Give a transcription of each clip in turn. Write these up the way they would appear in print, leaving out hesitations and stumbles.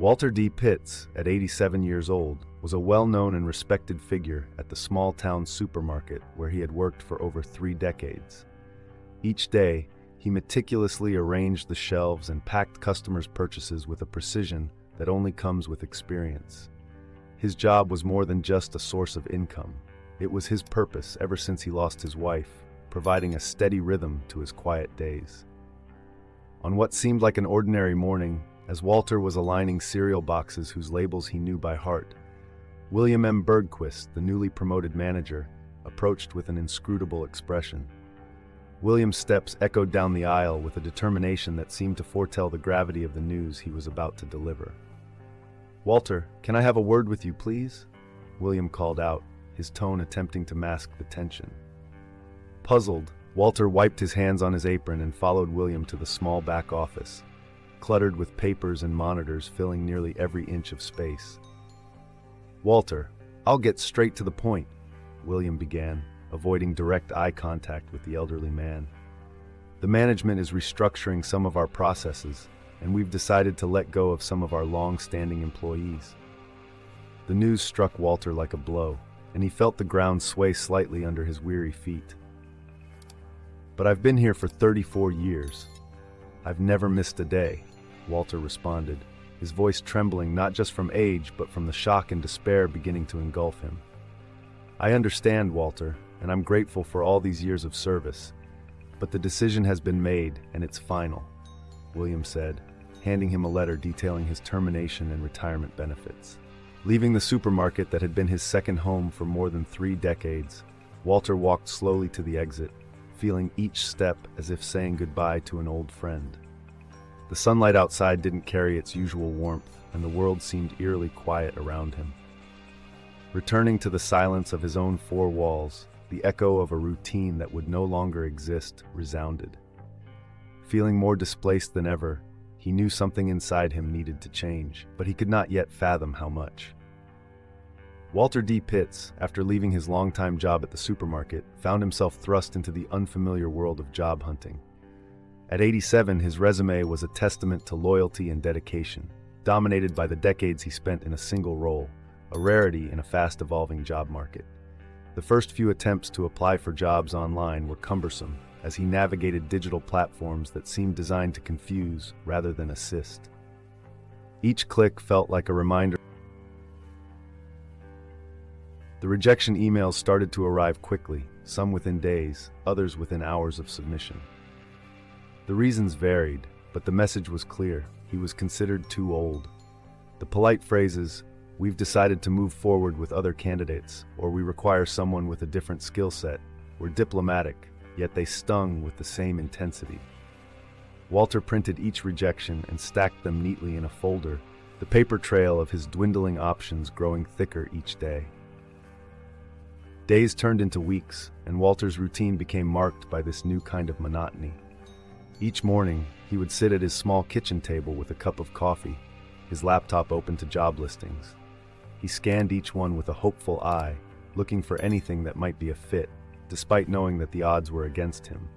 Walter D. Pitts, at 87 years old, was a well-known and respected figure at the small-town supermarket where he had worked for over 3 decades. Each day, he meticulously arranged the shelves and packed customers' purchases with a precision that only comes with experience. His job was more than just a source of income. It was his purpose ever since he lost his wife, providing a steady rhythm to his quiet days. On what seemed like an ordinary morning, as Walter was aligning cereal boxes whose labels he knew by heart, William M. Bergquist, the newly promoted manager, approached with an inscrutable expression. William's steps echoed down the aisle with a determination that seemed to foretell the gravity of the news he was about to deliver. "Walter, can I have a word with you, please?" William called out, his tone attempting to mask the tension. Puzzled, Walter wiped his hands on his apron and followed William to the small back office, cluttered with papers and monitors filling nearly every inch of space. "Walter, I'll get straight to the point," William began, avoiding direct eye contact with the elderly man. "The management is restructuring some of our processes, and we've decided to let go of some of our long-standing employees." The news struck Walter like a blow, and he felt the ground sway slightly under his weary feet. "But I've been here for 34 years. I've never missed a day," Walter responded, his voice trembling not just from age but from the shock and despair beginning to engulf him. "I understand, Walter, and I'm grateful for all these years of service, but the decision has been made and it's final," William said, handing him a letter detailing his termination and retirement benefits. Leaving the supermarket that had been his second home for more than 3 decades, Walter walked slowly to the exit, feeling each step as if saying goodbye to an old friend. The sunlight outside didn't carry its usual warmth, and the world seemed eerily quiet around him. Returning to the silence of his own 4 walls, the echo of a routine that would no longer exist resounded. Feeling more displaced than ever, he knew something inside him needed to change, but he could not yet fathom how much. Walter D. Pitts, after leaving his longtime job at the supermarket, found himself thrust into the unfamiliar world of job hunting. At 87, his resume was a testament to loyalty and dedication, dominated by the decades he spent in a single role, a rarity in a fast-evolving job market. The first few attempts to apply for jobs online were cumbersome, as he navigated digital platforms that seemed designed to confuse rather than assist. Each click felt like a reminder. The rejection emails started to arrive quickly, some within days, others within hours of submission. The reasons varied, but the message was clear: he was considered too old. The polite phrases, "We've decided to move forward with other candidates," or "We require someone with a different skill set," were diplomatic, yet they stung with the same intensity. Walter printed each rejection and stacked them neatly in a folder, the paper trail of his dwindling options growing thicker each day. Days turned into weeks, and Walter's routine became marked by this new kind of monotony. Each morning, he would sit at his small kitchen table with a cup of coffee, his laptop open to job listings. He scanned each one with a hopeful eye, looking for anything that might be a fit, despite knowing that the odds were against him.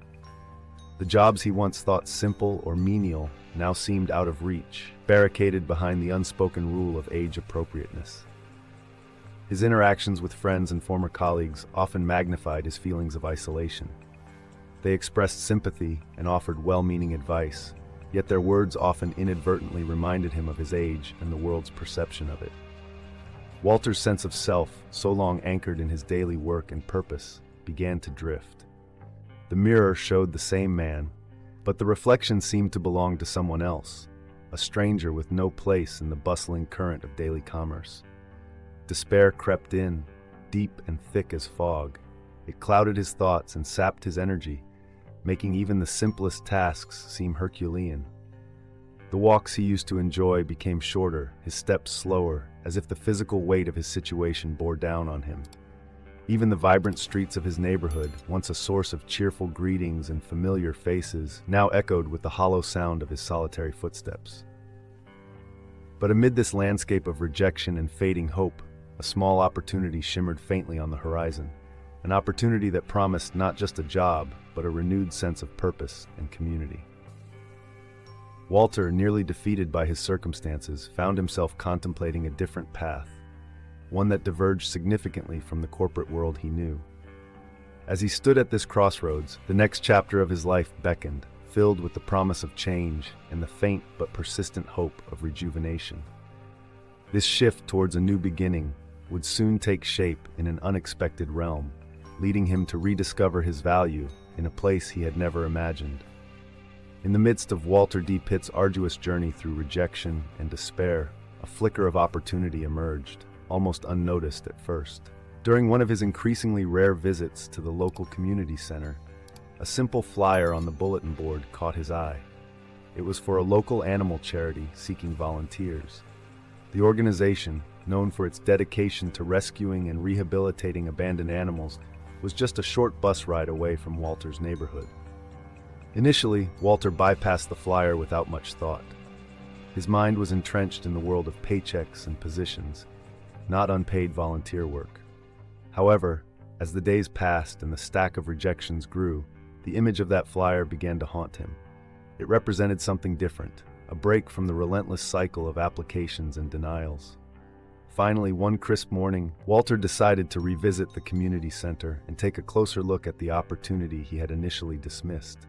The jobs he once thought simple or menial now seemed out of reach, barricaded behind the unspoken rule of age appropriateness. His interactions with friends and former colleagues often magnified his feelings of isolation. They expressed sympathy and offered well-meaning advice, yet their words often inadvertently reminded him of his age and the world's perception of it. Walter's sense of self, so long anchored in his daily work and purpose, began to drift. The mirror showed the same man, but the reflection seemed to belong to someone else, a stranger with no place in the bustling current of daily commerce. Despair crept in, deep and thick as fog. It clouded his thoughts and sapped his energy, making even the simplest tasks seem Herculean. The walks he used to enjoy became shorter, his steps slower, as if the physical weight of his situation bore down on him. Even the vibrant streets of his neighborhood, once a source of cheerful greetings and familiar faces, now echoed with the hollow sound of his solitary footsteps. But amid this landscape of rejection and fading hope, a small opportunity shimmered faintly on the horizon, an opportunity that promised not just a job, but a renewed sense of purpose and community. Walter, nearly defeated by his circumstances, found himself contemplating a different path, one that diverged significantly from the corporate world he knew. As he stood at this crossroads, the next chapter of his life beckoned, filled with the promise of change and the faint but persistent hope of rejuvenation. This shift towards a new beginning would soon take shape in an unexpected realm, leading him to rediscover his value in a place he had never imagined. In the midst of Walter D. Pitt's arduous journey through rejection and despair, a flicker of opportunity emerged, almost unnoticed at first. During one of his increasingly rare visits to the local community center, a simple flyer on the bulletin board caught his eye. It was for a local animal charity seeking volunteers. The organization, known for its dedication to rescuing and rehabilitating abandoned animals, was just a short bus ride away from Walter's neighborhood. Initially, Walter bypassed the flyer without much thought. His mind was entrenched in the world of paychecks and positions, not unpaid volunteer work. However, as the days passed and the stack of rejections grew, the image of that flyer began to haunt him. It represented something different, a break from the relentless cycle of applications and denials. Finally, one crisp morning, Walter decided to revisit the community center and take a closer look at the opportunity he had initially dismissed.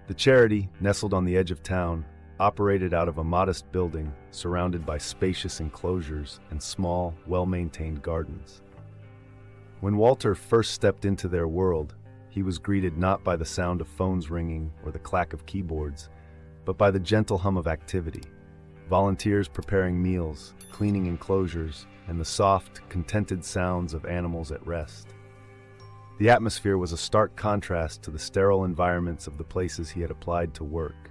The charity, nestled on the edge of town, operated out of a modest building surrounded by spacious enclosures and small, well-maintained gardens. When Walter first stepped into their world, he was greeted not by the sound of phones ringing or the clack of keyboards, but by the gentle hum of activity. Volunteers preparing meals, cleaning enclosures, and the soft, contented sounds of animals at rest. The atmosphere was a stark contrast to the sterile environments of the places he had applied to work.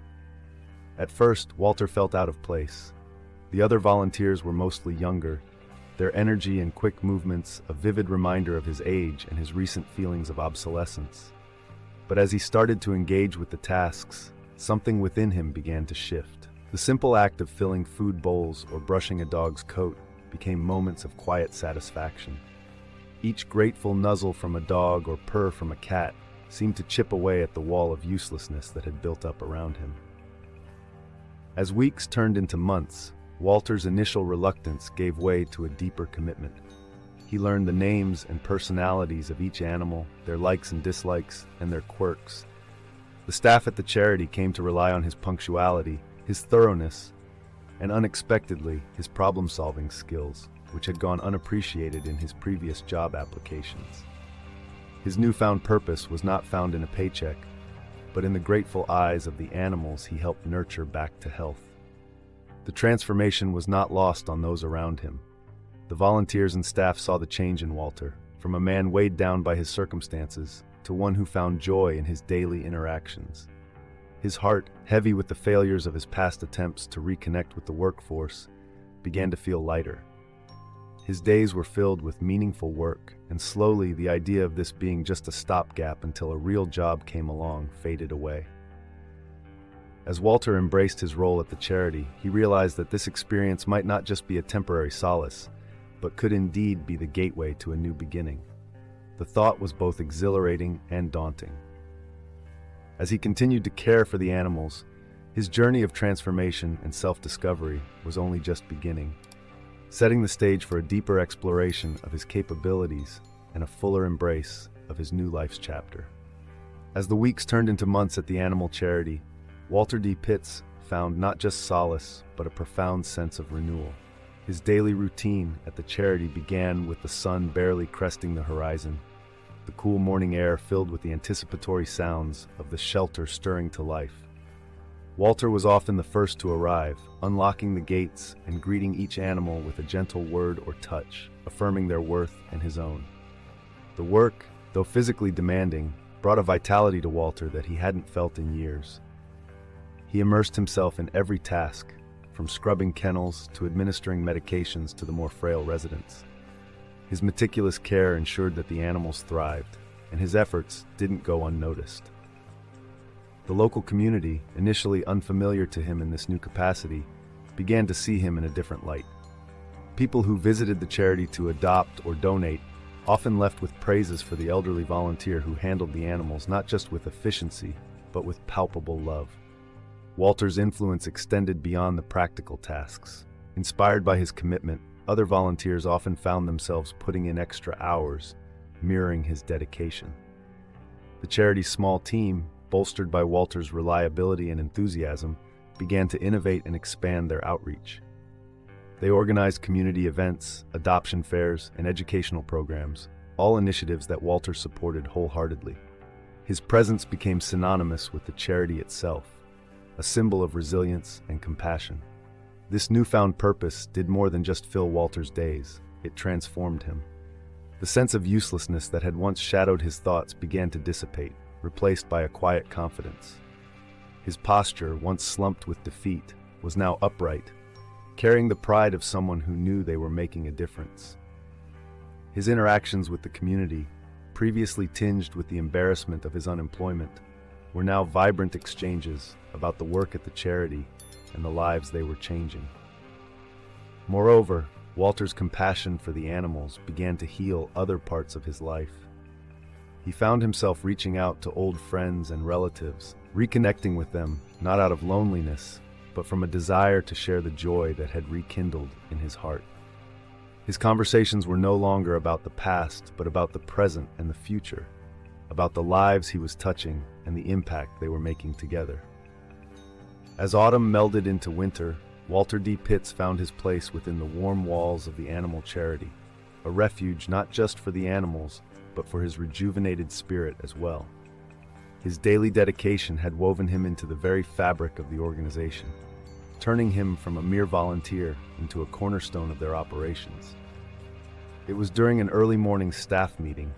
At first, Walter felt out of place. The other volunteers were mostly younger, their energy and quick movements a vivid reminder of his age and his recent feelings of obsolescence. But as he started to engage with the tasks, something within him began to shift. The simple act of filling food bowls or brushing a dog's coat became moments of quiet satisfaction. Each grateful nuzzle from a dog or purr from a cat seemed to chip away at the wall of uselessness that had built up around him. As weeks turned into months, Walter's initial reluctance gave way to a deeper commitment. He learned the names and personalities of each animal, their likes and dislikes, and their quirks. The staff at the charity came to rely on his punctuality, his thoroughness, and unexpectedly, his problem-solving skills, which had gone unappreciated in his previous job applications. His newfound purpose was not found in a paycheck, but in the grateful eyes of the animals he helped nurture back to health. The transformation was not lost on those around him. The volunteers and staff saw the change in Walter, from a man weighed down by his circumstances to one who found joy in his daily interactions. His heart, heavy with the failures of his past attempts to reconnect with the workforce, began to feel lighter. His days were filled with meaningful work, and slowly the idea of this being just a stopgap until a real job came along faded away. As Walter embraced his role at the charity, he realized that this experience might not just be a temporary solace, but could indeed be the gateway to a new beginning. The thought was both exhilarating and daunting. As he continued to care for the animals, his journey of transformation and self-discovery was only just beginning, setting the stage for a deeper exploration of his capabilities and a fuller embrace of his new life's chapter. As the weeks turned into months at the animal charity, Walter D. Pitts found not just solace, but a profound sense of renewal. His daily routine at the charity began with the sun barely cresting the horizon, the cool morning air filled with the anticipatory sounds of the shelter stirring to life. Walter was often the first to arrive, unlocking the gates and greeting each animal with a gentle word or touch, affirming their worth and his own. The work, though physically demanding, brought a vitality to Walter that he hadn't felt in years. He immersed himself in every task, from scrubbing kennels to administering medications to the more frail residents. His meticulous care ensured that the animals thrived, and his efforts didn't go unnoticed. The local community, initially unfamiliar to him in this new capacity, began to see him in a different light. People who visited the charity to adopt or donate often left with praises for the elderly volunteer who handled the animals not just with efficiency, but with palpable love. Walter's influence extended beyond the practical tasks. Inspired by his commitment, other volunteers often found themselves putting in extra hours, mirroring his dedication. The charity's small team, bolstered by Walter's reliability and enthusiasm, began to innovate and expand their outreach. They organized community events, adoption fairs, and educational programs, all initiatives that Walter supported wholeheartedly. His presence became synonymous with the charity itself, a symbol of resilience and compassion. This newfound purpose did more than just fill Walter's days, it transformed him. The sense of uselessness that had once shadowed his thoughts began to dissipate, replaced by a quiet confidence. His posture, once slumped with defeat, was now upright, carrying the pride of someone who knew they were making a difference. His interactions with the community, previously tinged with the embarrassment of his unemployment, were now vibrant exchanges about the work at the charity and the lives they were changing. Moreover, Walter's compassion for the animals began to heal other parts of his life. He found himself reaching out to old friends and relatives, reconnecting with them not out of loneliness, but from a desire to share the joy that had rekindled in his heart. His conversations were no longer about the past, but about the present and the future, about the lives he was touching and the impact they were making together. As autumn melded into winter, Walter D. Pitts found his place within the warm walls of the animal charity, a refuge not just for the animals, but for his rejuvenated spirit as well. His daily dedication had woven him into the very fabric of the organization, turning him from a mere volunteer into a cornerstone of their operations. It was during an early morning staff meeting,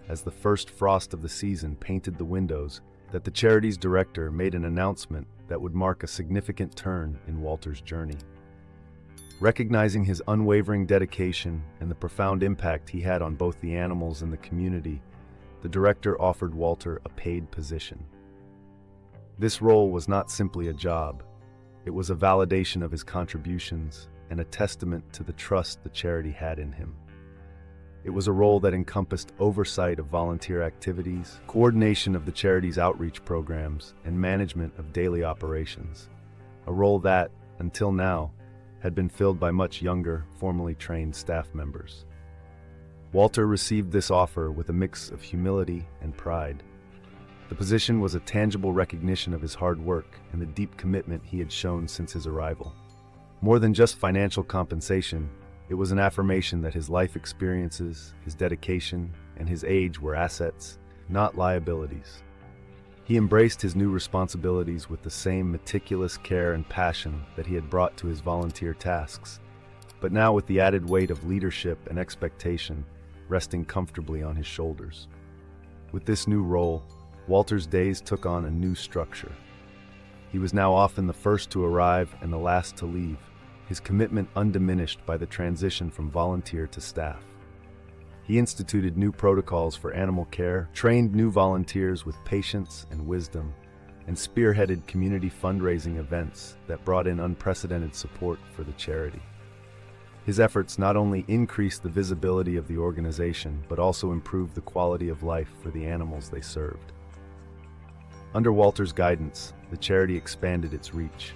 as the first frost of the season painted the windows, that the charity's director made an announcement that would mark a significant turn in Walter's journey. Recognizing his unwavering dedication and the profound impact he had on both the animals and the community, the director offered Walter a paid position. This role was not simply a job. It was a validation of his contributions and a testament to the trust the charity had in him. It was a role that encompassed oversight of volunteer activities, coordination of the charity's outreach programs, and management of daily operations. A role that, until now, had been filled by much younger, formally trained staff members. Walter received this offer with a mix of humility and pride. The position was a tangible recognition of his hard work and the deep commitment he had shown since his arrival. More than just financial compensation, it was an affirmation that his life experiences, his dedication, and his age were assets, not liabilities. He embraced his new responsibilities with the same meticulous care and passion that he had brought to his volunteer tasks, but now with the added weight of leadership and expectation resting comfortably on his shoulders. With this new role, Walter's days took on a new structure. He was now often the first to arrive and the last to leave, his commitment undiminished by the transition from volunteer to staff. He instituted new protocols for animal care, trained new volunteers with patience and wisdom, and spearheaded community fundraising events that brought in unprecedented support for the charity. His efforts not only increased the visibility of the organization, but also improved the quality of life for the animals they served. Under Walter's guidance, the charity expanded its reach.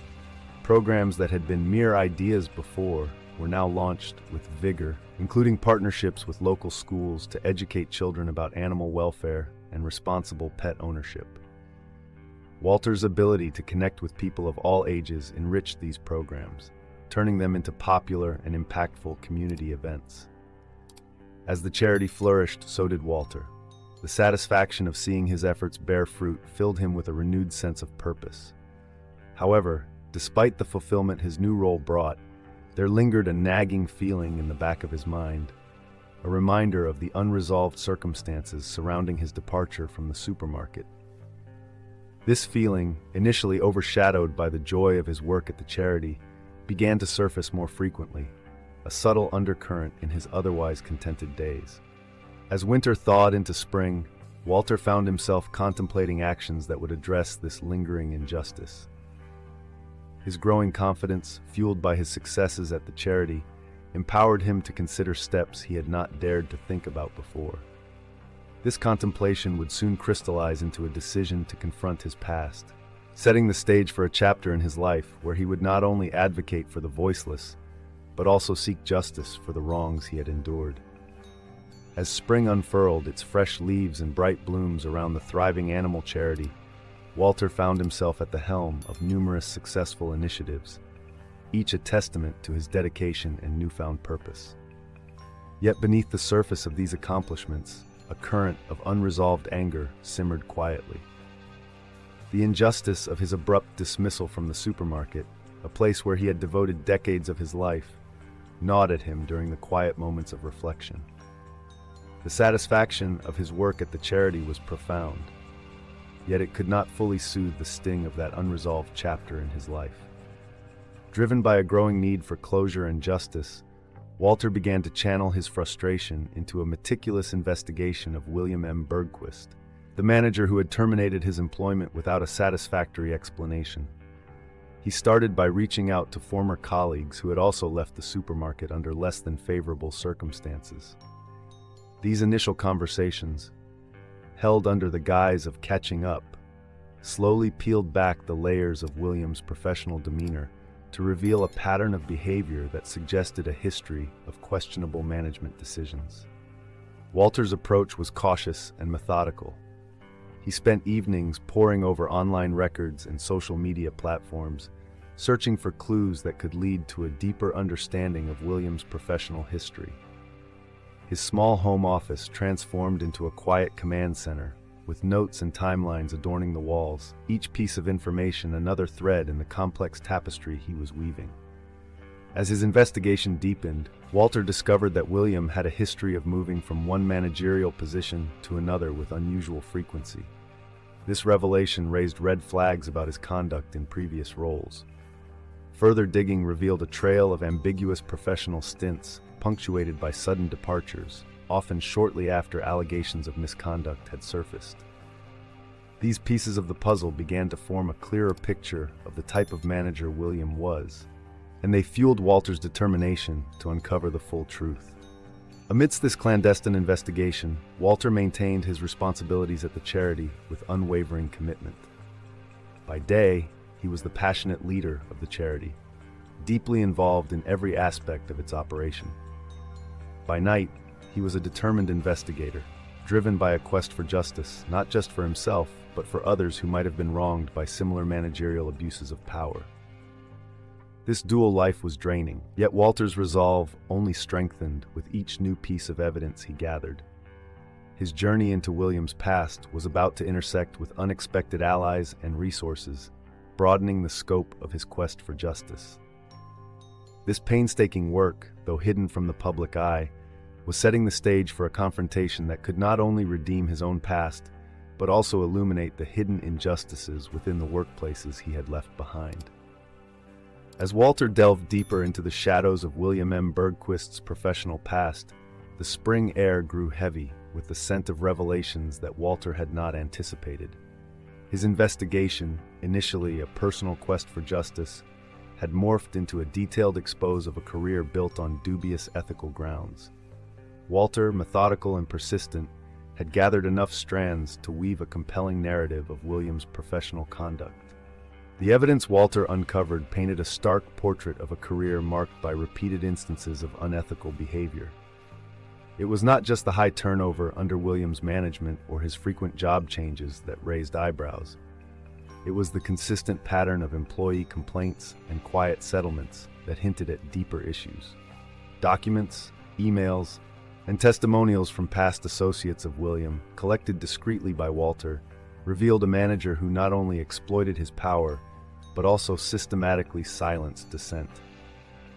Programs that had been mere ideas before were now launched with vigor, including partnerships with local schools to educate children about animal welfare and responsible pet ownership. Walter's ability to connect with people of all ages enriched these programs, turning them into popular and impactful community events. As the charity flourished, so did Walter. The satisfaction of seeing his efforts bear fruit filled him with a renewed sense of purpose. However, despite the fulfillment his new role brought, there lingered a nagging feeling in the back of his mind, a reminder of the unresolved circumstances surrounding his departure from the supermarket. This feeling, initially overshadowed by the joy of his work at the charity, began to surface more frequently, a subtle undercurrent in his otherwise contented days. As winter thawed into spring, Walter found himself contemplating actions that would address this lingering injustice. His growing confidence, fueled by his successes at the charity, empowered him to consider steps he had not dared to think about before. This contemplation would soon crystallize into a decision to confront his past, setting the stage for a chapter in his life where he would not only advocate for the voiceless, but also seek justice for the wrongs he had endured. As spring unfurled its fresh leaves and bright blooms around the thriving animal charity, Walter found himself at the helm of numerous successful initiatives, each a testament to his dedication and newfound purpose. Yet beneath the surface of these accomplishments, a current of unresolved anger simmered quietly. The injustice of his abrupt dismissal from the supermarket, a place where he had devoted decades of his life, gnawed at him during the quiet moments of reflection. The satisfaction of his work at the charity was profound, yet it could not fully soothe the sting of that unresolved chapter in his life. Driven by a growing need for closure and justice, Walter began to channel his frustration into a meticulous investigation of William M. Bergquist, the manager who had terminated his employment without a satisfactory explanation. He started by reaching out to former colleagues who had also left the supermarket under less than favorable circumstances. These initial conversations, held under the guise of catching up, slowly peeled back the layers of William's professional demeanor to reveal a pattern of behavior that suggested a history of questionable management decisions. Walter's approach was cautious and methodical. He spent evenings poring over online records and social media platforms, searching for clues that could lead to a deeper understanding of William's professional history. His small home office transformed into a quiet command center, with notes and timelines adorning the walls, each piece of information another thread in the complex tapestry he was weaving. As his investigation deepened, Walter discovered that William had a history of moving from one managerial position to another with unusual frequency. This revelation raised red flags about his conduct in previous roles. Further digging revealed a trail of ambiguous professional stints, punctuated by sudden departures, often shortly after allegations of misconduct had surfaced. These pieces of the puzzle began to form a clearer picture of the type of manager William was, and they fueled Walter's determination to uncover the full truth. Amidst this clandestine investigation, Walter maintained his responsibilities at the charity with unwavering commitment. By day, he was the passionate leader of the charity, deeply involved in every aspect of its operation. By night, he was a determined investigator, driven by a quest for justice, not just for himself, but for others who might have been wronged by similar managerial abuses of power. This dual life was draining, yet Walter's resolve only strengthened with each new piece of evidence he gathered. His journey into William's past was about to intersect with unexpected allies and resources, broadening the scope of his quest for justice. This painstaking work, though hidden from the public eye, was setting the stage for a confrontation that could not only redeem his own past, but also illuminate the hidden injustices within the workplaces he had left behind. As Walter delved deeper into the shadows of William M. Bergquist's professional past, the spring air grew heavy with the scent of revelations that Walter had not anticipated. His investigation, initially a personal quest for justice, had morphed into a detailed expose of a career built on dubious ethical grounds. Walter, methodical and persistent, had gathered enough strands to weave a compelling narrative of William's professional conduct. The evidence Walter uncovered painted a stark portrait of a career marked by repeated instances of unethical behavior. It was not just the high turnover under William's management or his frequent job changes that raised eyebrows. It was the consistent pattern of employee complaints and quiet settlements that hinted at deeper issues. Documents, emails, and testimonials from past associates of William, collected discreetly by Walter, revealed a manager who not only exploited his power, but also systematically silenced dissent.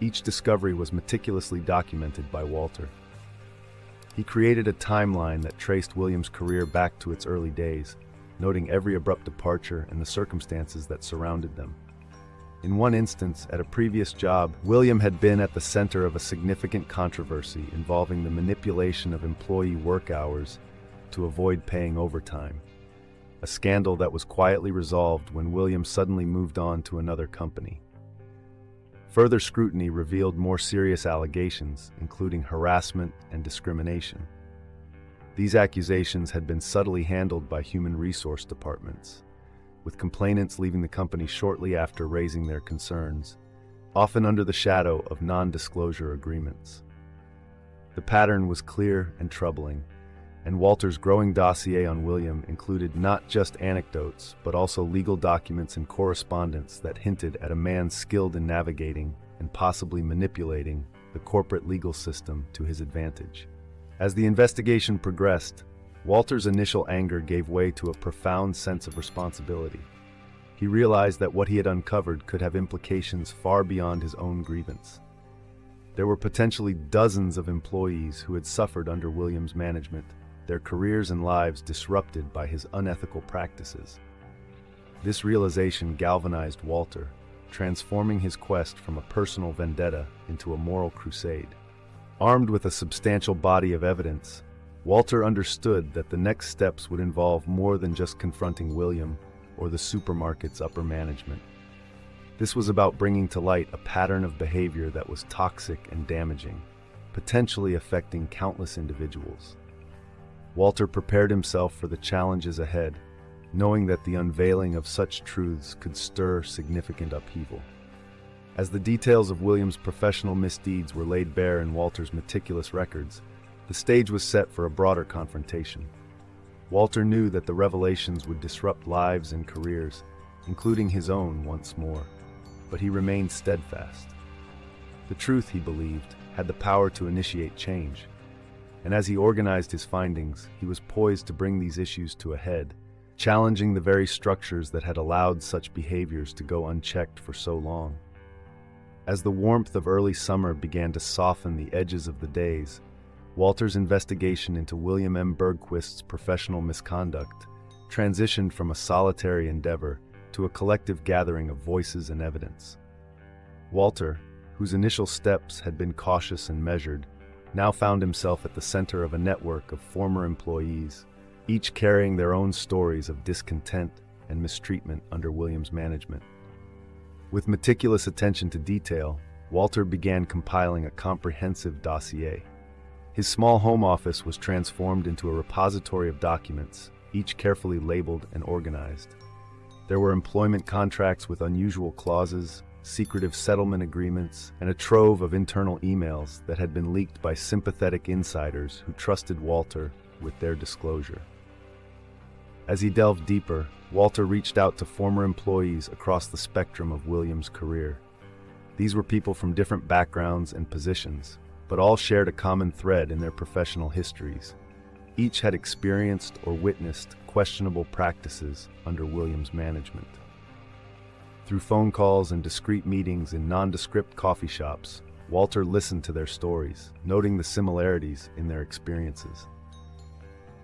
Each discovery was meticulously documented by Walter. He created a timeline that traced William's career back to its early days, noting every abrupt departure and the circumstances that surrounded them. In one instance, at a previous job, William had been at the center of a significant controversy involving the manipulation of employee work hours to avoid paying overtime, a scandal that was quietly resolved when William suddenly moved on to another company. Further scrutiny revealed more serious allegations, including harassment and discrimination. These accusations had been subtly handled by human resource departments, with complainants leaving the company shortly after raising their concerns, often under the shadow of non-disclosure agreements. The pattern was clear and troubling, and Walter's growing dossier on William included not just anecdotes, but also legal documents and correspondence that hinted at a man skilled in navigating and possibly manipulating the corporate legal system to his advantage. As the investigation progressed, Walter's initial anger gave way to a profound sense of responsibility. He realized that what he had uncovered could have implications far beyond his own grievance. There were potentially dozens of employees who had suffered under William's management, their careers and lives disrupted by his unethical practices. This realization galvanized Walter, transforming his quest from a personal vendetta into a moral crusade. Armed with a substantial body of evidence, Walter understood that the next steps would involve more than just confronting William or the supermarket's upper management. This was about bringing to light a pattern of behavior that was toxic and damaging, potentially affecting countless individuals. Walter prepared himself for the challenges ahead, knowing that the unveiling of such truths could stir significant upheaval. As the details of William's professional misdeeds were laid bare in Walter's meticulous records, the stage was set for a broader confrontation. Walter knew that the revelations would disrupt lives and careers, including his own once more, but he remained steadfast. The truth, he believed, had the power to initiate change, and as he organized his findings, he was poised to bring these issues to a head, challenging the very structures that had allowed such behaviors to go unchecked for so long. As the warmth of early summer began to soften the edges of the days, Walter's investigation into William M. Bergquist's professional misconduct transitioned from a solitary endeavor to a collective gathering of voices and evidence. Walter, whose initial steps had been cautious and measured, now found himself at the center of a network of former employees, each carrying their own stories of discontent and mistreatment under William's management. With meticulous attention to detail, Walter began compiling a comprehensive dossier. His small home office was transformed into a repository of documents, each carefully labeled and organized. There were employment contracts with unusual clauses, secretive settlement agreements, and a trove of internal emails that had been leaked by sympathetic insiders who trusted Walter with their disclosure. As he delved deeper, Walter reached out to former employees across the spectrum of William's career. These were people from different backgrounds and positions, but all shared a common thread in their professional histories. Each had experienced or witnessed questionable practices under William's management. Through phone calls and discreet meetings in nondescript coffee shops, Walter listened to their stories, noting the similarities in their experiences.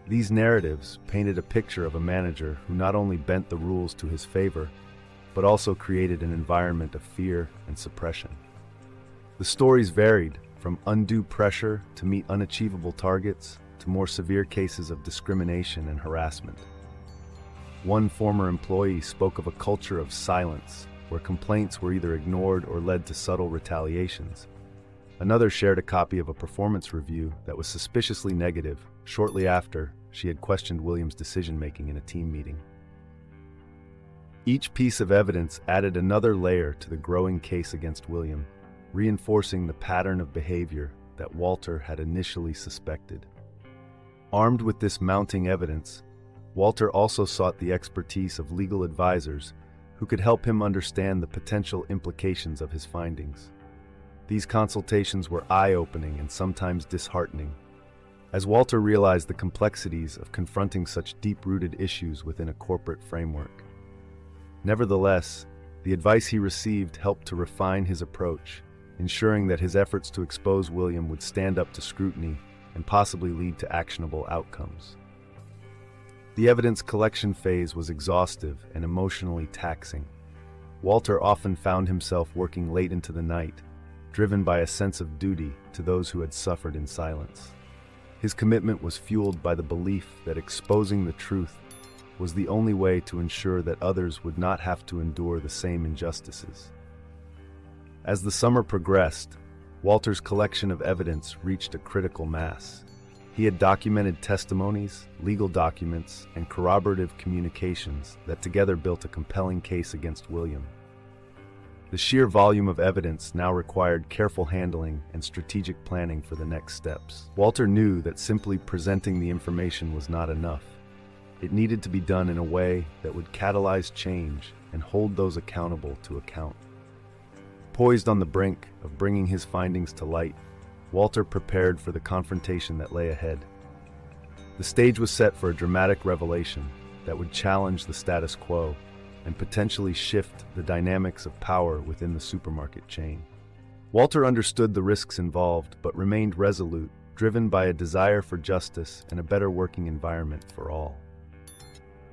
These narratives painted a picture of a manager who not only bent the rules to his favor, but also created an environment of fear and suppression. The stories varied from undue pressure to meet unachievable targets to more severe cases of discrimination and harassment. One former employee spoke of a culture of silence, where complaints were either ignored or led to subtle retaliations. Another shared a copy of a performance review that was suspiciously negative shortly after she had questioned William's decision-making in a team meeting. Each piece of evidence added another layer to the growing case against William, reinforcing the pattern of behavior that Walter had initially suspected. Armed with this mounting evidence, Walter also sought the expertise of legal advisors who could help him understand the potential implications of his findings. These consultations were eye-opening and sometimes disheartening, as Walter realized the complexities of confronting such deep-rooted issues within a corporate framework. Nevertheless, the advice he received helped to refine his approach, ensuring that his efforts to expose William would stand up to scrutiny and possibly lead to actionable outcomes. The evidence collection phase was exhaustive and emotionally taxing. Walter often found himself working late into the night, driven by a sense of duty to those who had suffered in silence. His commitment was fueled by the belief that exposing the truth was the only way to ensure that others would not have to endure the same injustices. As the summer progressed, Walter's collection of evidence reached a critical mass. He He had documented testimonies, legal documents, and corroborative communications that together built a compelling case against William. The sheer volume of evidence now required careful handling and strategic planning for the next steps. Walter knew that simply presenting the information was not enough. It needed to be done in a way that would catalyze change and hold those accountable to account. Poised on the brink of bringing his findings to light, Walter prepared for the confrontation that lay ahead. The stage was set for a dramatic revelation that would challenge the status quo and potentially shift the dynamics of power within the supermarket chain. Walter understood the risks involved, but remained resolute, driven by a desire for justice and a better working environment for all.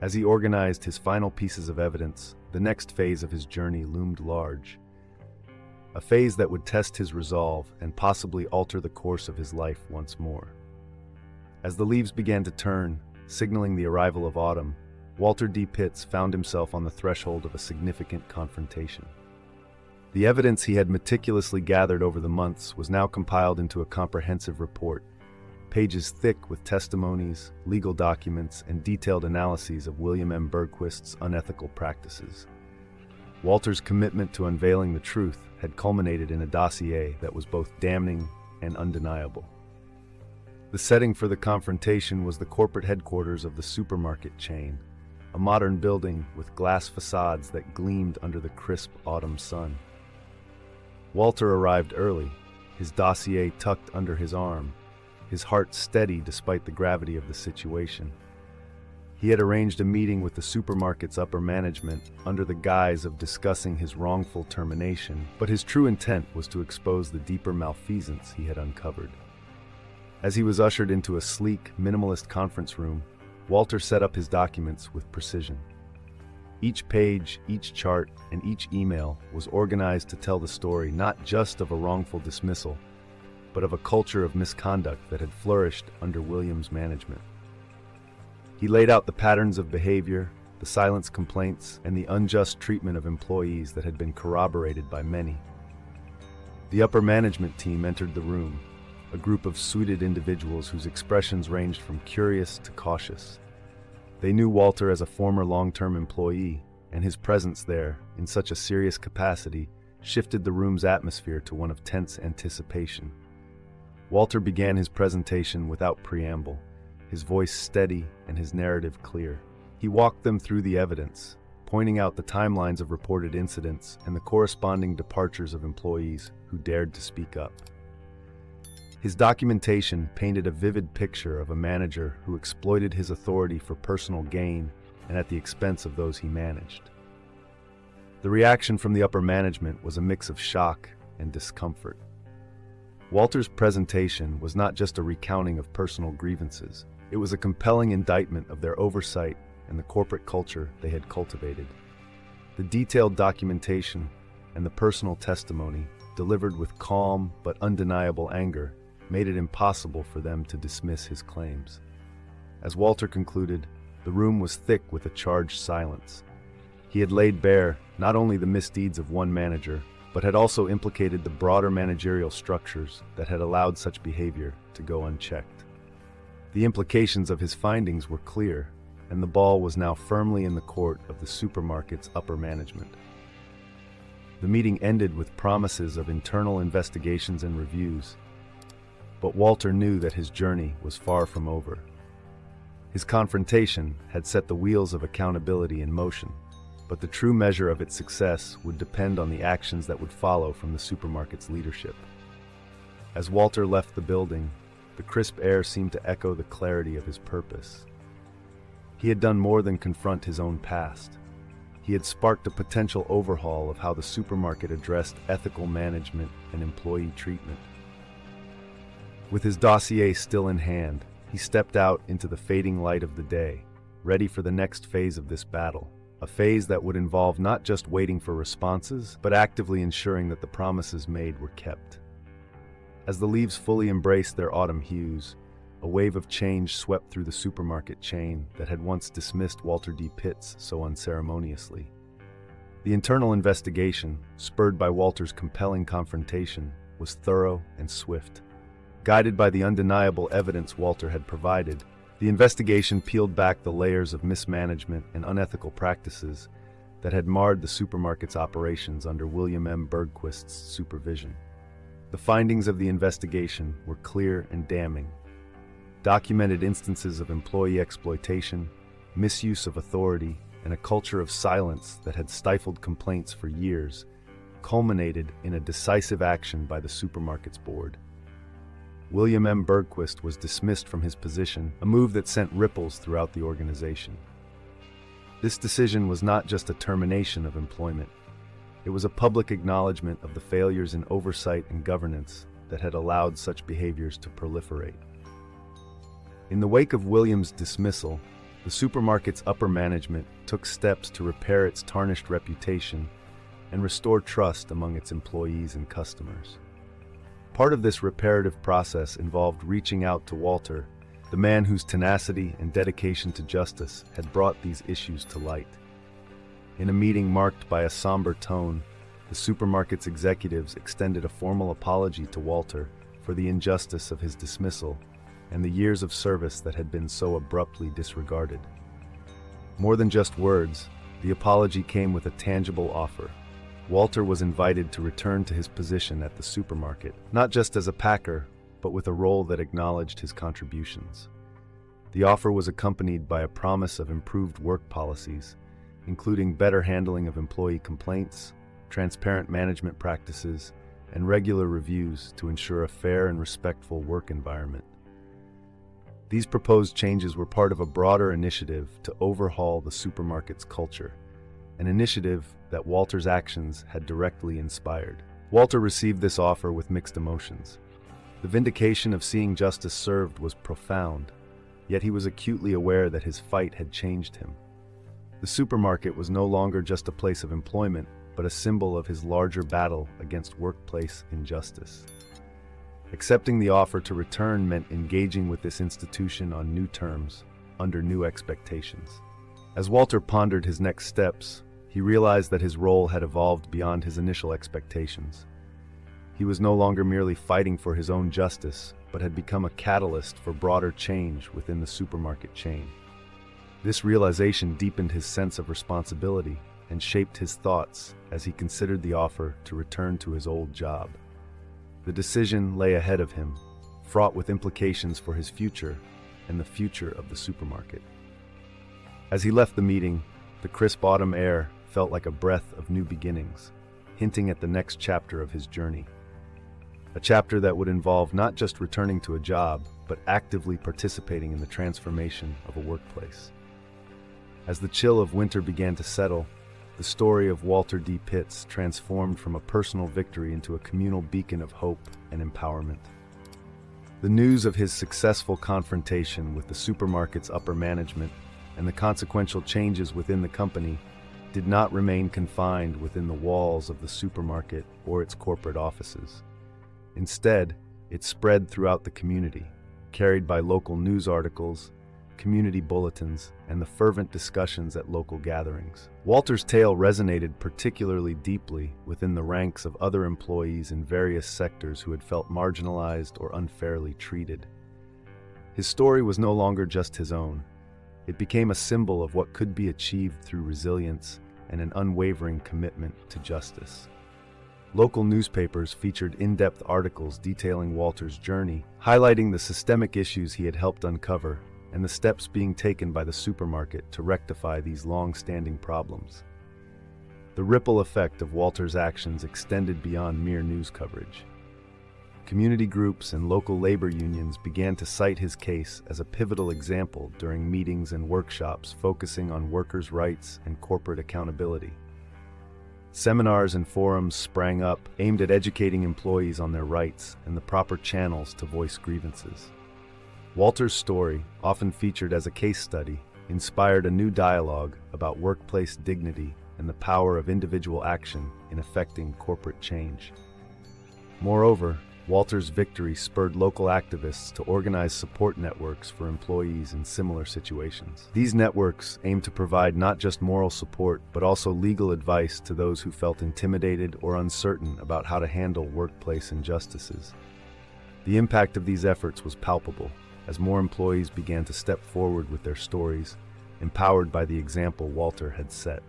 As he organized his final pieces of evidence, the next phase of his journey loomed large. A phase that would test his resolve and possibly alter the course of his life once more. As the leaves began to turn, signaling the arrival of autumn, Walter D. Pitts found himself on the threshold of a significant confrontation. The evidence he had meticulously gathered over the months was now compiled into a comprehensive report, pages thick with testimonies, legal documents, and detailed analyses of William M. Bergquist's unethical practices. Walter's commitment to unveiling the truth had culminated in a dossier that was both damning and undeniable. The setting for the confrontation was the corporate headquarters of the supermarket chain, a modern building with glass facades that gleamed under the crisp autumn sun. Walter arrived early, his dossier tucked under his arm, his heart steady despite the gravity of the situation. He had arranged a meeting with the supermarket's upper management under the guise of discussing his wrongful termination, but his true intent was to expose the deeper malfeasance he had uncovered. As he was ushered into a sleek, minimalist conference room, Walter set up his documents with precision. Each page, each chart, and each email was organized to tell the story not just of a wrongful dismissal, but of a culture of misconduct that had flourished under William's management. He laid out the patterns of behavior, the silence complaints, and the unjust treatment of employees that had been corroborated by many. The upper management team entered the room, a group of suited individuals whose expressions ranged from curious to cautious. They knew Walter as a former long-term employee, and his presence there, in such a serious capacity, shifted the room's atmosphere to one of tense anticipation. Walter began his presentation without preamble, his voice steady and his narrative clear. He walked them through the evidence, pointing out the timelines of reported incidents and the corresponding departures of employees who dared to speak up. His documentation painted a vivid picture of a manager who exploited his authority for personal gain and at the expense of those he managed. The reaction from the upper management was a mix of shock and discomfort. Walter's presentation was not just a recounting of personal grievances. It was a compelling indictment of their oversight and the corporate culture they had cultivated. The detailed documentation and the personal testimony, delivered with calm but undeniable anger, made it impossible for them to dismiss his claims. As Walter concluded, the room was thick with a charged silence. He had laid bare not only the misdeeds of one manager, but had also implicated the broader managerial structures that had allowed such behavior to go unchecked. The implications of his findings were clear, and the ball was now firmly in the court of the supermarket's upper management. The meeting ended with promises of internal investigations and reviews, but Walter knew that his journey was far from over. His confrontation had set the wheels of accountability in motion, but the true measure of its success would depend on the actions that would follow from the supermarket's leadership. As Walter left the building, the crisp air seemed to echo the clarity of his purpose. He had done more than confront his own past. He had sparked a potential overhaul of how the supermarket addressed ethical management and employee treatment. With his dossier still in hand, he stepped out into the fading light of the day, ready for the next phase of this battle, a phase that would involve not just waiting for responses, but actively ensuring that the promises made were kept. As the leaves fully embraced their autumn hues, a wave of change swept through the supermarket chain that had once dismissed Walter D. Pitts so unceremoniously. The internal investigation, spurred by Walter's compelling confrontation, was thorough and swift. Guided by the undeniable evidence Walter had provided, the investigation peeled back the layers of mismanagement and unethical practices that had marred the supermarket's operations under William M. Bergquist's supervision. The findings of the investigation were clear and damning. Documented instances of employee exploitation, misuse of authority, and a culture of silence that had stifled complaints for years culminated in a decisive action by the supermarket's board. William M. Bergquist was dismissed from his position, a move that sent ripples throughout the organization. This decision was not just a termination of employment. It was a public acknowledgement of the failures in oversight and governance that had allowed such behaviors to proliferate. In the wake of Williams' dismissal, the supermarket's upper management took steps to repair its tarnished reputation and restore trust among its employees and customers. Part of this reparative process involved reaching out to Walter, the man whose tenacity and dedication to justice had brought these issues to light. In a meeting marked by a somber tone, the supermarket's executives extended a formal apology to Walter for the injustice of his dismissal and the years of service that had been so abruptly disregarded. More than just words, the apology came with a tangible offer. Walter was invited to return to his position at the supermarket, not just as a packer, but with a role that acknowledged his contributions. The offer was accompanied by a promise of improved work policies, including better handling of employee complaints, transparent management practices, and regular reviews to ensure a fair and respectful work environment. These proposed changes were part of a broader initiative to overhaul the supermarket's culture, an initiative that Walter's actions had directly inspired. Walter received this offer with mixed emotions. The vindication of seeing justice served was profound, yet he was acutely aware that his fight had changed him. The supermarket was no longer just a place of employment, but a symbol of his larger battle against workplace injustice. Accepting the offer to return meant engaging with this institution on new terms, under new expectations. As Walter pondered his next steps, he realized that his role had evolved beyond his initial expectations. He was no longer merely fighting for his own justice, but had become a catalyst for broader change within the supermarket chain. This realization deepened his sense of responsibility and shaped his thoughts as he considered the offer to return to his old job. The decision lay ahead of him, fraught with implications for his future and the future of the supermarket. As he left the meeting, the crisp autumn air felt like a breath of new beginnings, hinting at the next chapter of his journey. A chapter that would involve not just returning to a job, but actively participating in the transformation of a workplace. As the chill of winter began to settle, the story of Walter D. Pitts transformed from a personal victory into a communal beacon of hope and empowerment. The news of his successful confrontation with the supermarket's upper management and the consequential changes within the company did not remain confined within the walls of the supermarket or its corporate offices. Instead, it spread throughout the community, carried by local news articles, community bulletins, and the fervent discussions at local gatherings. Walter's tale resonated particularly deeply within the ranks of other employees in various sectors who had felt marginalized or unfairly treated. His story was no longer just his own. It became a symbol of what could be achieved through resilience and an unwavering commitment to justice. Local newspapers featured in-depth articles detailing Walter's journey, highlighting the systemic issues he had helped uncover and the steps being taken by the supermarket to rectify these long-standing problems. The ripple effect of Walter's actions extended beyond mere news coverage. Community groups and local labor unions began to cite his case as a pivotal example during meetings and workshops focusing on workers' rights and corporate accountability. Seminars and forums sprang up aimed at educating employees on their rights and the proper channels to voice grievances. Walter's story, often featured as a case study, inspired a new dialogue about workplace dignity and the power of individual action in effecting corporate change. Moreover, Walter's victory spurred local activists to organize support networks for employees in similar situations. These networks aim to provide not just moral support, but also legal advice to those who felt intimidated or uncertain about how to handle workplace injustices. The impact of these efforts was palpable, as more employees began to step forward with their stories, empowered by the example Walter had set.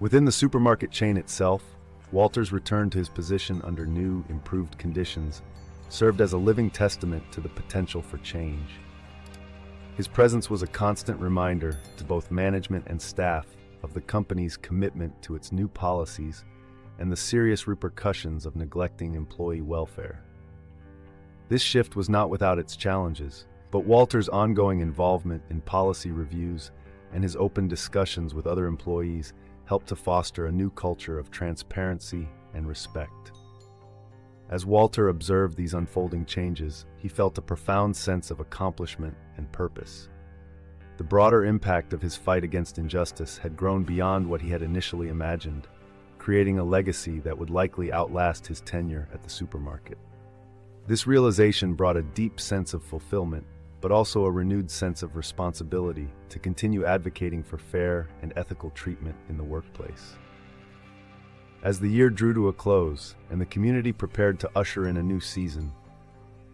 Within the supermarket chain itself, Walter's return to his position under new, improved conditions served as a living testament to the potential for change. His presence was a constant reminder to both management and staff of the company's commitment to its new policies and the serious repercussions of neglecting employee welfare. This shift was not without its challenges, but Walter's ongoing involvement in policy reviews and his open discussions with other employees helped to foster a new culture of transparency and respect. As Walter observed these unfolding changes, he felt a profound sense of accomplishment and purpose. The broader impact of his fight against injustice had grown beyond what he had initially imagined, creating a legacy that would likely outlast his tenure at the supermarket. This realization brought a deep sense of fulfillment, but also a renewed sense of responsibility to continue advocating for fair and ethical treatment in the workplace. As the year drew to a close and the community prepared to usher in a new season,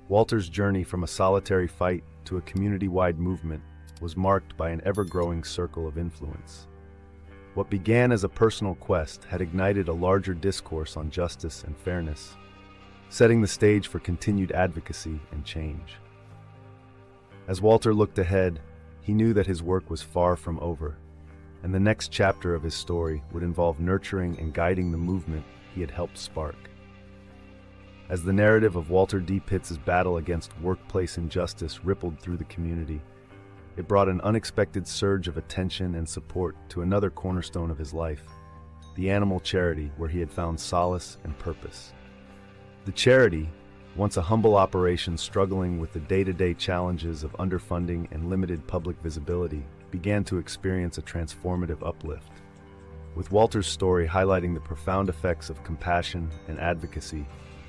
Walter's journey from a solitary fight to a community-wide movement was marked by an ever-growing circle of influence. What began as a personal quest had ignited a larger discourse on justice and fairness, setting the stage for continued advocacy and change. As Walter looked ahead, he knew that his work was far from over, and the next chapter of his story would involve nurturing and guiding the movement he had helped spark. As the narrative of Walter D. Pitts' battle against workplace injustice rippled through the community, it brought an unexpected surge of attention and support to another cornerstone of his life, the animal charity where he had found solace and purpose. The charity, once a humble operation struggling with the day-to-day challenges of underfunding and limited public visibility, began to experience a transformative uplift. With Walter's story highlighting the profound effects of compassion and advocacy,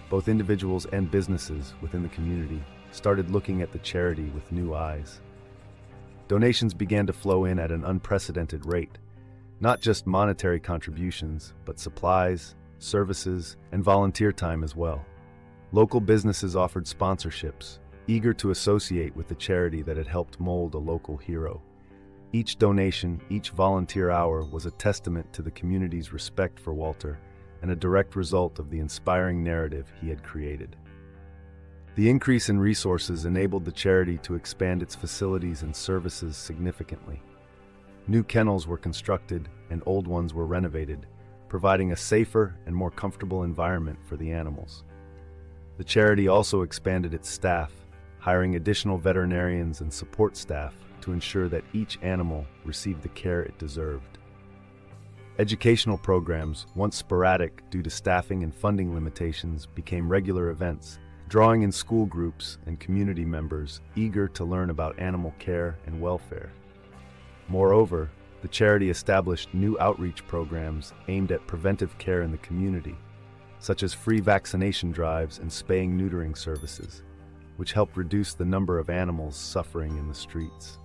both individuals and businesses within the community started looking at the charity with new eyes. Donations began to flow in at an unprecedented rate, not just monetary contributions, but supplies, services, and volunteer time as well. Local businesses offered sponsorships, eager to associate with the charity that had helped mold a local hero. Each donation, each volunteer hour was a testament to the community's respect for Walter and a direct result of the inspiring narrative he had created. The increase in resources enabled the charity to expand its facilities and services significantly. New kennels were constructed and old ones were renovated, providing a safer and more comfortable environment for the animals. The charity also expanded its staff, hiring additional veterinarians and support staff to ensure that each animal received the care it deserved. Educational programs, once sporadic due to staffing and funding limitations, became regular events, drawing in school groups and community members eager to learn about animal care and welfare. Moreover, the charity established new outreach programs aimed at preventive care in the community, such as free vaccination drives and spaying-neutering services, which helped reduce the number of animals suffering in the streets.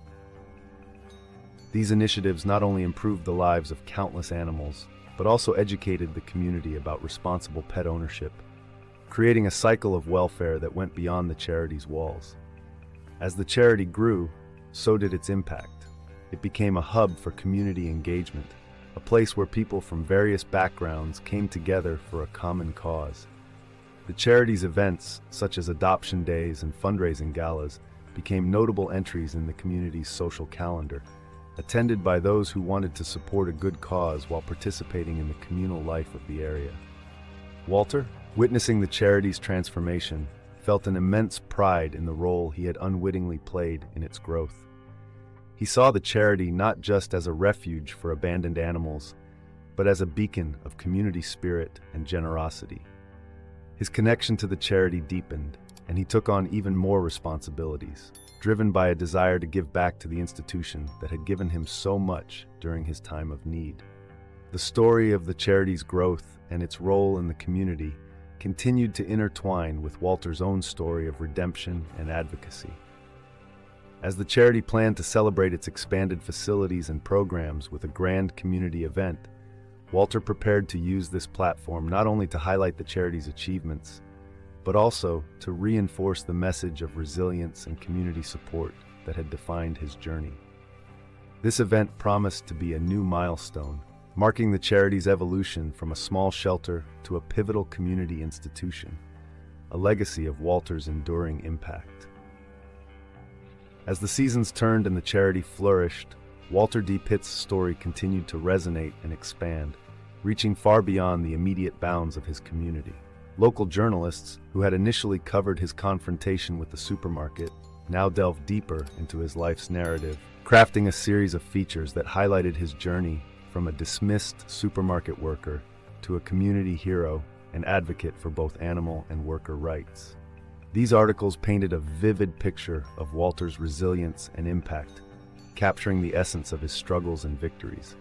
These initiatives not only improved the lives of countless animals, but also educated the community about responsible pet ownership, creating a cycle of welfare that went beyond the charity's walls. As the charity grew, so did its impact. It became a hub for community engagement, a place where people from various backgrounds came together for a common cause. The charity's events, such as adoption days and fundraising galas, became notable entries in the community's social calendar, attended by those who wanted to support a good cause while participating in the communal life of the area. Walter, witnessing the charity's transformation, felt an immense pride in the role he had unwittingly played in its growth. He saw the charity not just as a refuge for abandoned animals, but as a beacon of community spirit and generosity. His connection to the charity deepened, and he took on even more responsibilities, driven by a desire to give back to the institution that had given him so much during his time of need. The story of the charity's growth and its role in the community continued to intertwine with Walter's own story of redemption and advocacy. As the charity planned to celebrate its expanded facilities and programs with a grand community event, Walter prepared to use this platform not only to highlight the charity's achievements, but also to reinforce the message of resilience and community support that had defined his journey. This event promised to be a new milestone, marking the charity's evolution from a small shelter to a pivotal community institution, a legacy of Walter's enduring impact. As the seasons turned and the charity flourished, Walter D. Pitt's story continued to resonate and expand, reaching far beyond the immediate bounds of his community. Local journalists, who had initially covered his confrontation with the supermarket, now delved deeper into his life's narrative, crafting a series of features that highlighted his journey from a dismissed supermarket worker to a community hero and advocate for both animal and worker rights. These articles painted a vivid picture of Walter's resilience and impact, capturing the essence of his struggles and victories.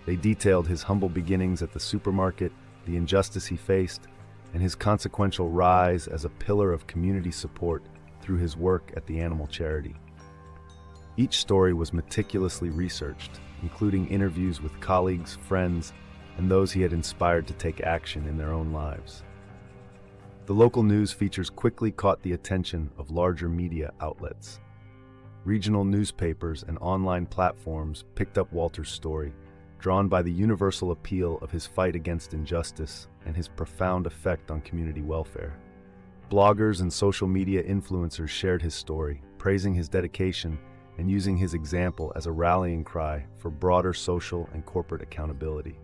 They detailed his humble beginnings at the supermarket, the injustice he faced, and his consequential rise as a pillar of community support through his work at the animal charity. Each story was meticulously researched, including interviews with colleagues, friends, and those he had inspired to take action in their own lives. The local news features quickly caught the attention of larger media outlets. Regional newspapers and online platforms picked up Walter's story, drawn by the universal appeal of his fight against injustice and his profound effect on community welfare. Bloggers and social media influencers shared his story, praising his dedication and using his example as a rallying cry for broader social and corporate accountability.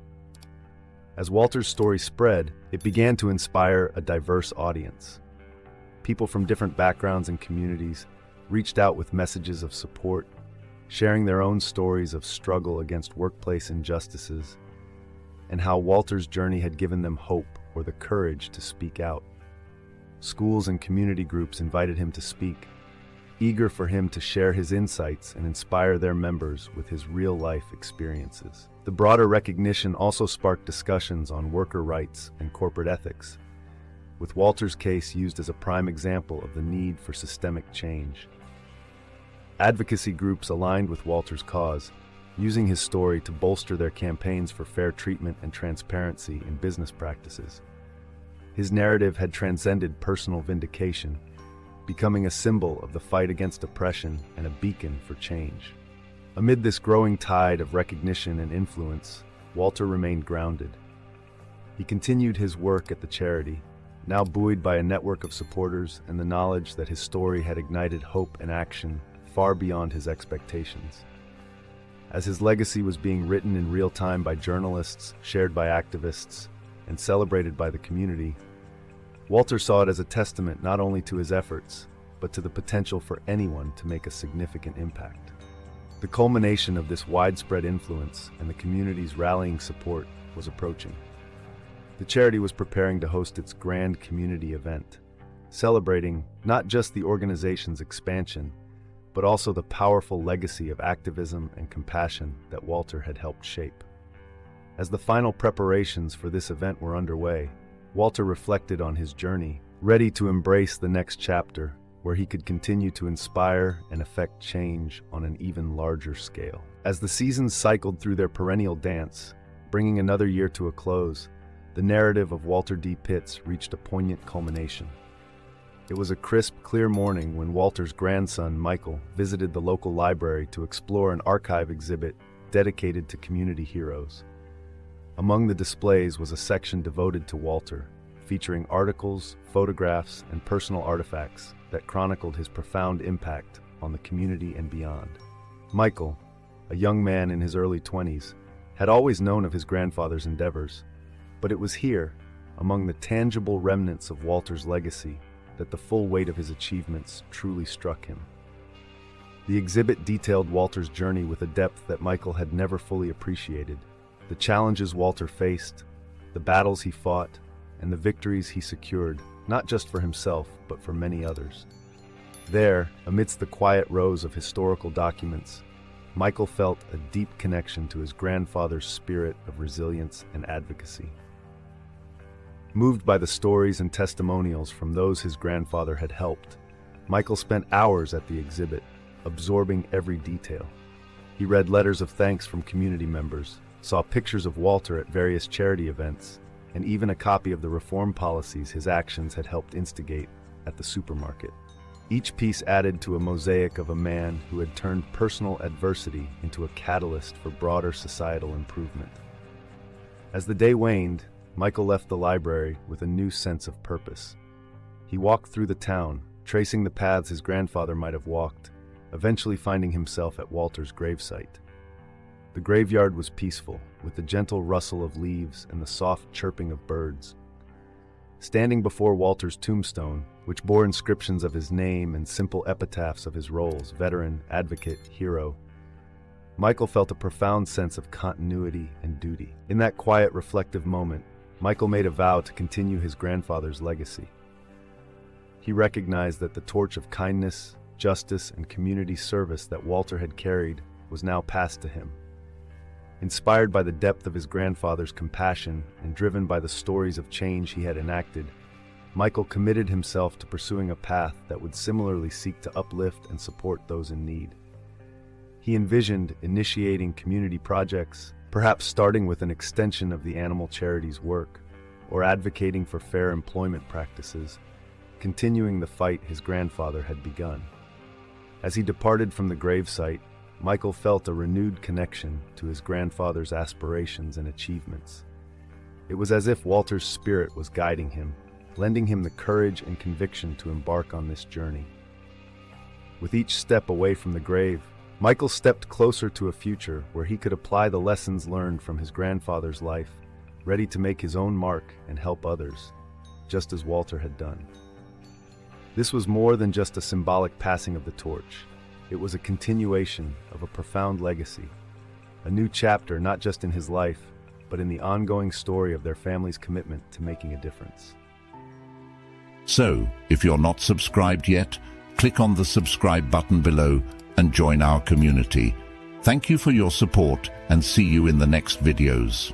As Walter's story spread, it began to inspire a diverse audience. People from different backgrounds and communities reached out with messages of support, sharing their own stories of struggle against workplace injustices, and how Walter's journey had given them hope or the courage to speak out. Schools and community groups invited him to speak, eager for him to share his insights and inspire their members with his real-life experiences. The broader recognition also sparked discussions on worker rights and corporate ethics, with Walter's case used as a prime example of the need for systemic change. Advocacy groups aligned with Walter's cause, using his story to bolster their campaigns for fair treatment and transparency in business practices. His narrative had transcended personal vindication, becoming a symbol of the fight against oppression and a beacon for change. Amid this growing tide of recognition and influence, Walter remained grounded. He continued his work at the charity, now buoyed by a network of supporters and the knowledge that his story had ignited hope and action far beyond his expectations. As his legacy was being written in real time by journalists, shared by activists, and celebrated by the community, Walter saw it as a testament not only to his efforts, but to the potential for anyone to make a significant impact. The culmination of this widespread influence and the community's rallying support was approaching. The charity was preparing to host its grand community event, celebrating not just the organization's expansion, but also the powerful legacy of activism and compassion that Walter had helped shape. As the final preparations for this event were underway, Walter reflected on his journey, ready to embrace the next chapter, where he could continue to inspire and affect change on an even larger scale. As the seasons cycled through their perennial dance, bringing another year to a close, the narrative of Walter D. Pitts reached a poignant culmination. It was a crisp, clear morning when Walter's grandson, Michael, visited the local library to explore an archive exhibit dedicated to community heroes. Among the displays was a section devoted to Walter, featuring articles, photographs, and personal artifacts that chronicled his profound impact on the community and beyond. Michael, a young man in his early 20s, had always known of his grandfather's endeavors, but it was here, among the tangible remnants of Walter's legacy, that the full weight of his achievements truly struck him. The exhibit detailed Walter's journey with a depth that Michael had never fully appreciated. The challenges Walter faced, the battles he fought, and the victories he secured, not just for himself, but for many others. There, amidst the quiet rows of historical documents, Michael felt a deep connection to his grandfather's spirit of resilience and advocacy. Moved by the stories and testimonials from those his grandfather had helped, Michael spent hours at the exhibit, absorbing every detail. He read letters of thanks from community members, saw pictures of Walter at various charity events, and even a copy of the reform policies his actions had helped instigate at the supermarket. Each piece added to a mosaic of a man who had turned personal adversity into a catalyst for broader societal improvement. As the day waned, Michael left the library with a new sense of purpose. He walked through the town, tracing the paths his grandfather might have walked, eventually finding himself at Walter's gravesite. The graveyard was peaceful, with the gentle rustle of leaves and the soft chirping of birds. Standing before Walter's tombstone, which bore inscriptions of his name and simple epitaphs of his roles, veteran, advocate, hero, Michael felt a profound sense of continuity and duty. In that quiet, reflective moment, Michael made a vow to continue his grandfather's legacy. He recognized that the torch of kindness, justice, and community service that Walter had carried was now passed to him. Inspired by the depth of his grandfather's compassion and driven by the stories of change he had enacted, Michael committed himself to pursuing a path that would similarly seek to uplift and support those in need. He envisioned initiating community projects, perhaps starting with an extension of the animal charity's work, or advocating for fair employment practices, continuing the fight his grandfather had begun. As he departed from the gravesite, Michael felt a renewed connection to his grandfather's aspirations and achievements. It was as if Walter's spirit was guiding him, lending him the courage and conviction to embark on this journey. With each step away from the grave, Michael stepped closer to a future where he could apply the lessons learned from his grandfather's life, ready to make his own mark and help others, just as Walter had done. This was more than just a symbolic passing of the torch. It was a continuation of a profound legacy, a new chapter not just in his life, but in the ongoing story of their family's commitment to making a difference. So, if you're not subscribed yet, click on the subscribe button below and join our community. Thank you for your support and see you in the next videos.